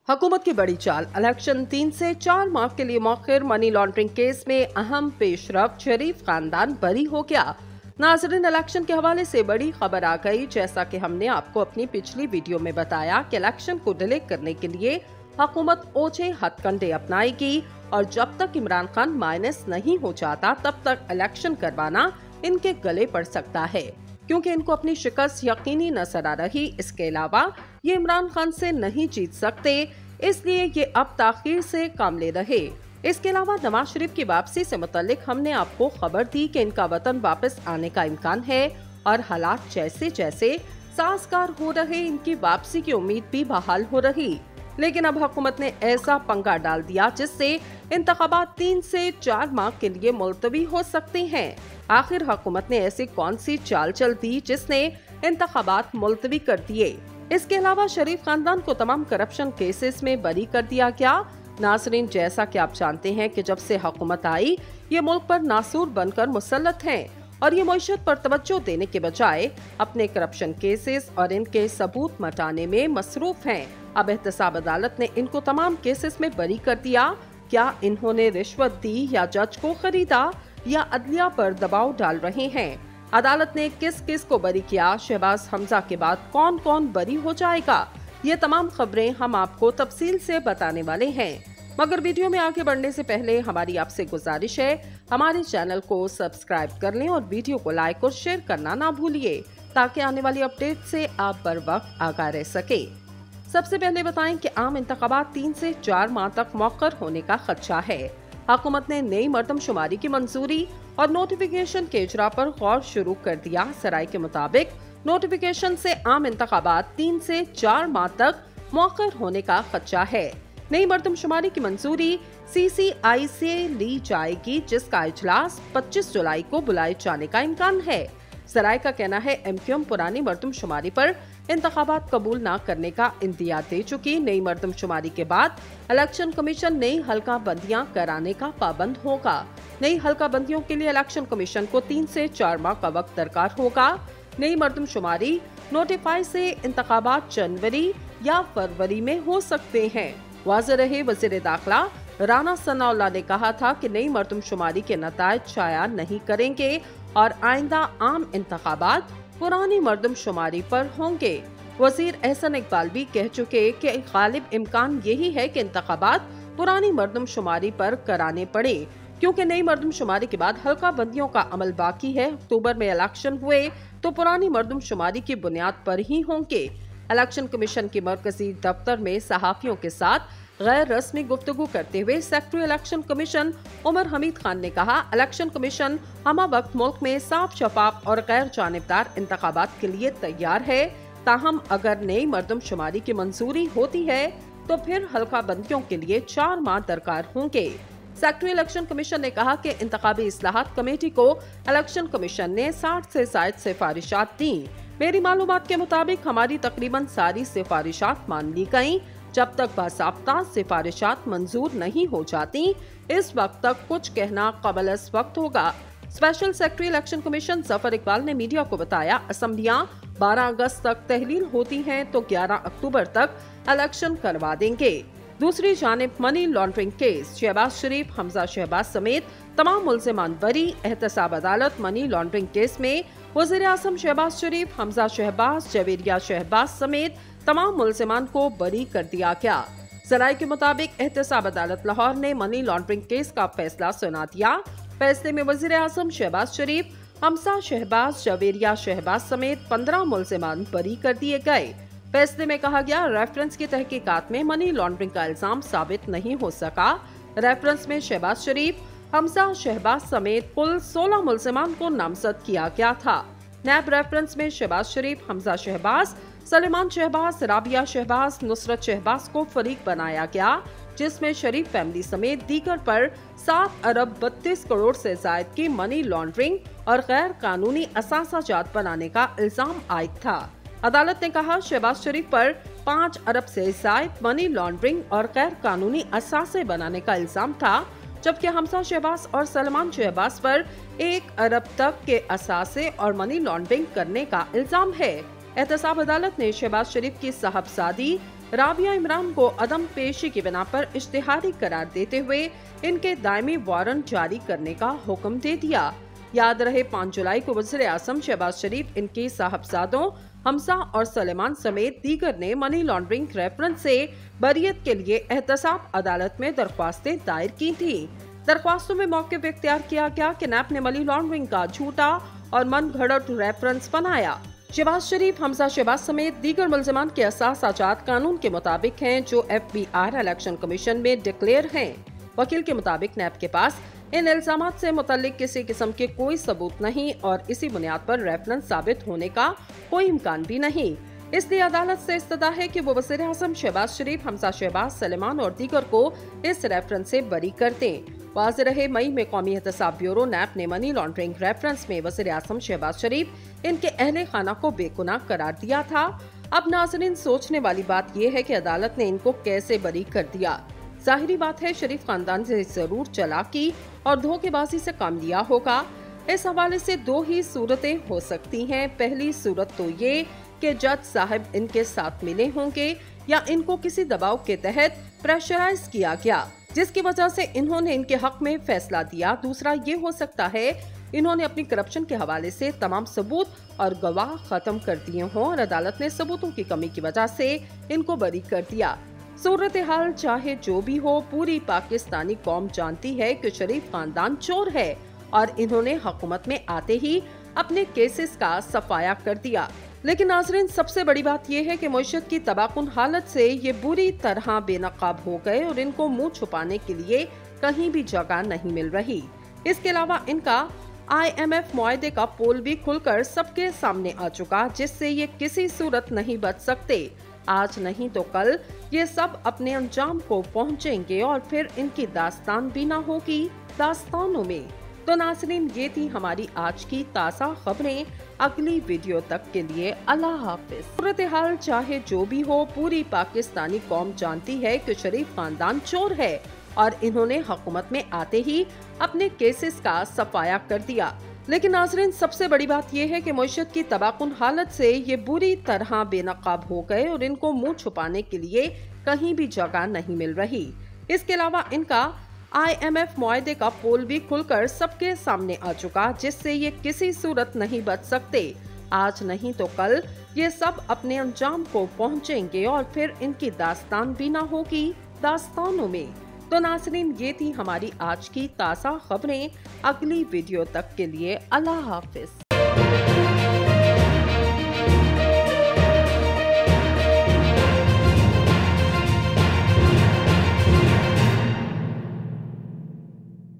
हुकूमत की बड़ी चाल। इलेक्शन 3 से 4 माह के लिए मौखिर मनी लॉन्ड्रिंग केस में अहम पेशरफ शरीफ खानदान बरी हो गया। नाज़रीन, इलेक्शन के हवाले से बड़ी खबर आ गई। जैसा कि हमने आपको अपनी पिछली वीडियो में बताया कि इलेक्शन को डिले करने के लिए हुकूमत ओछे हथकंडे अपनाएगी और जब तक इमरान खान माइनस नहीं हो जाता तब तक इलेक्शन करवाना इनके गले पड़ सकता है, क्योंकि इनको अपनी शिकस्त यकीनी नजर आ रही। इसके अलावा ये इमरान खान से नहीं जीत सकते, इसलिए ये अब ताखीर से काम ले रहे। इसके अलावा नवाज शरीफ की वापसी से मुतालिक हमने आपको खबर दी कि इनका वतन वापस आने का इम्कान है और हालात जैसे जैसे साजगार हो रहे इनकी वापसी की उम्मीद भी बहाल हो रही। लेकिन अब हुकूमत ने ऐसा पंगा डाल दिया जिससे इंतखाबात 3 से 4 माह के लिए मुलतवी हो सकते हैं। आखिर हुकूमत ने ऐसी कौन सी चाल चल दी जिसने इंतखाबात मुलतवी कर दिए? इसके अलावा शरीफ खानदान को तमाम करप्शन केसेस में बरी कर दिया गया। नाज़रीन, जैसा कि आप जानते हैं कि जब से हुकूमत आई ये मुल्क पर नासूर बनकर मुसल्लत हैं और ये मईशत पर तवज्जो देने के बजाय अपने करप्शन केसेस और इनके सबूत मटाने में मसरूफ हैं। अब एहतसाब अदालत ने इनको तमाम केसेस में बरी कर दिया। क्या इन्होंने रिश्वत दी या जज को खरीदा या अदलिया पर दबाव डाल रहे हैं? अदालत ने किस किस को बरी किया? शहबाज हमजा के बाद कौन कौन बरी हो जाएगा? ये तमाम खबरें हम आपको तफसील से बताने वाले हैं। मगर वीडियो में आगे बढ़ने से पहले हमारी आपसे गुजारिश है, हमारे चैनल को सब्सक्राइब कर लें और वीडियो को लाइक और शेयर करना ना भूलिए ताकि आने वाली अपडेट से आप बर वक्त आगाह रह सके। सबसे पहले बताएं कि आम इंतखाबात 3 से 4 माह तक मौखर होने का खदशा है। हुकूमत ने नई मरदमशुमारी की मंजूरी और नोटिफिकेशन के इजरा पर गौर शुरू कर दिया। सराय के मुताबिक नोटिफिकेशन से आम इंतखाबात 3 से 4 माह तक मौखर होने का खदशा है। नई मरदमशुमारी की मंजूरी CCI से ली जाएगी, जिसका इजलास 25 जुलाई को बुलाए जाने का इम्कान है। सराय का कहना है MQM पुरानी मरदमशुमारी पर इंतखाबात कबूल न करने का इंदिया दे चुकी। नई मरदमशुमारी के बाद इलेक्शन कमीशन नई हल्का बंदियां कराने का पाबंद होगा। नई हल्का बंदियों के लिए इलेक्शन कमीशन को 3 से 4 माह का वक्त दरकार होगा। नई मरदमशुमारी नोटिफाई से इंतखाबात जनवरी या फरवरी में हो सकते हैं। वाज़ेह रहे, वज़ीर दाखिला राना सनाउल्लाह ने कहा था कि नई मरदमशुमारी के नतायज शाया नहीं करेंगे और आइंदा आम इंतखाबात पुरानी मरदमशुमारी पर होंगे। वज़ीर एहसन इकबाल भी कह चुके कि गालिब इम्कान यही है कि इंतखाबात पुरानी मरदमशुमारी पर कराने पड़े, क्योंकि नई मरदमशुमारी के बाद हल्का बंदियों का अमल बाकी है। अक्टूबर में इलेक्शन हुए तो पुरानी मरदमशुमारी की बुनियाद पर ही होंगे। इलेक्शन कमीशन के मरकजी दफ्तर में सहाफियों के साथ गैर रस्मी गुफ्तगू करते हुए secretary election commission Umar Hamid Khan ने कहा, इलेक्शन कमीशन हमा वक्त मुल्क में साफ, शफाफ और गैर जानिबदार इंतखाबात के लिए तैयार है। ताहम अगर नई मरदमशुमारी की मंजूरी होती है तो फिर हल्का बंदियों के लिए 4 माह दरकार होंगे। सेक्रेटरी इलेक्शन कमीशन ने कहा कि इंतखाबी इस्लाहात कमेटी को इलेक्शन कमीशन ने 60 से ज़ायद सिफारिशात दी। मेरी मालूमात के मुताबिक हमारी तकरीबन सारी सिफारिशात मान ली गयी। जब तक बासाब्ता सिफारिशात मंजूर नहीं हो जाती, इस वक्त तक कुछ कहना कबल अस वक्त होगा। Special secretary election commission Zafar Iqbal ने मीडिया को बताया, असम्बलियां 12 अगस्त तक तहलील होती हैं तो 11 अक्टूबर तक इलेक्शन करवा देंगे। दूसरी जानिब मनी लॉन्ड्रिंग केस, शहबाज शरीफ, हमजा शहबाज समेत तमाम मुल्ज़िमान बरी। एहतसाब अदालत मनी लॉन्ड्रिंग केस में वज़ीर आज़म शहबाज शरीफ, हमजा शहबाज, जवेरिया शहबाज समेत तमाम मुल्ज़िमान को बरी कर दिया गया। ज़राए के मुताबिक एहतसाब अदालत लाहौर ने मनी लॉन्ड्रिंग केस का फैसला सुना दिया। फैसले में वज़ीर आज़म शहबाज शरीफ, हमजा शहबाज, जवेरिया शहबाज समेत 15 मुल्ज़िमान बरी कर दिए गए। फैसले में कहा गया, रेफरेंस की तहकीकात में मनी लॉन्ड्रिंग का इल्जाम साबित नहीं हो सका। रेफरेंस में शहबाज शरीफ, हमजा शहबाज समेत कुल 16 मुल्ज़िमान को नामजद किया गया था। नैब रेफरेंस में शहबाज शरीफ, हमजा शहबाज, सलेमान शहबाज, राबिया शहबाज, नुसरत शहबाज को फरीक बनाया गया, जिसमें शरीफ फैमिली समेत दीगर पर 7 अरब 32 करोड़ से जायद की मनी लॉन्ड्रिंग और गैर कानूनी असासाजात बनाने का इल्जाम आयद था। अदालत ने कहा, शहबाज शरीफ पर 5 अरब से जायद मनी लॉन्ड्रिंग और गैर कानूनी असासे बनाने का इल्जाम था, जबकि हमजा शहबाज और सलमान शहबाज पर 1 अरब तक के असासे और मनी लॉन्ड्रिंग करने का इल्जाम है। एहतसाब अदालत ने शहबाज शरीफ की साहबजादी राबिया इमरान को अदम पेशी की बिना पर इश्तिहारी करार देते हुए इनके दायमी वारंट जारी करने का हुक्म दे दिया। याद रहे 5 जुलाई को वज़ीर आज़म शहबाज शरीफ, इनके साहबजादों हमजा और सलेमान समेत दीगर ने मनी लॉन्ड्रिंग रेफरेंस से बरियत के लिए एहतसाब अदालत में दरख्वास्तें दायर की थी। दरख्वास्तों में मौक़िफ़ इख्तियार किया गया कि नैब ने मनी लॉन्ड्रिंग का झूठा और मन घड़त रेफरेंस बनाया। शहबाज शरीफ, हमजा शहबाज समेत दीगर मुल्ज़िमान के असासाजात कानून के मुताबिक हैं, जो FBI इलेक्शन कमीशन में डिक्लेयर हैं। वकील के मुताबिक नैब के पास इन इल्जामात से मुतल्लिक किसी किस्म के कोई सबूत नहीं और इसी बुनियाद पर रेफरेंस साबित होने का कोई इम्कान भी नहीं। इसलिए अदालत से इस्तदा है कि वो वज़ीर आज़म शहबाज शरीफ, हमजा शहबाज, सलेमान और दीगर को इस रेफरेंस से बरी कर दें। वाज़ेह रहे, मई में कौमी एहतसाब ब्यूरो नैब ने मनी लॉन्ड्रिंग रेफरेंस में वज़ीर आज़म शहबाज शरीफ, इनके अहले खाना को बेगुनाह करार दिया था। अब नाज़रीन, सोचने वाली बात यह है कि अदालत ने इनको कैसे बरी कर दिया। जाहिरी बात है, शरीफ खानदान से जरूर चालाकी और धोखेबाजी से काम लिया होगा। इस हवाले से दो ही सूरतें हो सकती हैं। पहली सूरत तो ये कि जज साहब इनके साथ मिले होंगे या इनको किसी दबाव के तहत प्रेशराइज किया गया, जिसकी वजह से इन्होंने इनके हक में फैसला दिया। दूसरा ये हो सकता है इन्होंने अपनी करप्शन के हवाले से तमाम सबूत और गवाह खत्म कर दिए हों और अदालत ने सबूतों की कमी की वजह से इनको बरी कर दिया। सूरत हाल चाहे जो भी हो, पूरी पाकिस्तानी कौम जानती है कि शरीफ खानदान चोर है और इन्होंने हुकूमत में आते ही अपने केसेस का सफाया कर दिया। लेकिन नाज़रीन, सबसे बड़ी बात यह है कि मईशत की तबाहकुन हालत से ये बुरी तरह बेनकाब हो गए और इनको मुंह छुपाने के लिए कहीं भी जगह नहीं मिल रही। इसके अलावा इनका IMF मुआहदे का पोल भी खुलकर सबके सामने आ चुका, जिससे ये किसी सूरत नहीं बच सकते। आज नहीं तो कल ये सब अपने अंजाम को पहुंचेंगे और फिर इनकी दास्तान भी ना होगी दास्तानों में। तो नाज़रीन, ये थी हमारी आज की ताज़ा खबरें। अगली वीडियो तक के लिए अल्लाह हाफिज। सूरत हाल चाहे जो भी हो, पूरी पाकिस्तानी कौम जानती है कि शरीफ खानदान चोर है और इन्होंने हुकूमत में आते ही अपने केसेस का सफाया कर दिया। लेकिन नाज़रीन, सबसे बड़ी बात यह है कि मईशत की तबाहकुन हालत से ये बुरी तरह बेनकाब हो गए और इनको मुंह छुपाने के लिए कहीं भी जगह नहीं मिल रही। इसके अलावा इनका IMF मुआहदे का पोल भी खुलकर सबके सामने आ चुका, जिससे ये किसी सूरत नहीं बच सकते। आज नहीं तो कल ये सब अपने अंजाम को पहुंचेंगे और फिर इनकी दास्तान भी ना होगी दास्तानों में। तो नाज़रीन, ये थी हमारी आज की ताज़ा खबरें। अगली वीडियो तक के लिए अल्लाह हाफिज।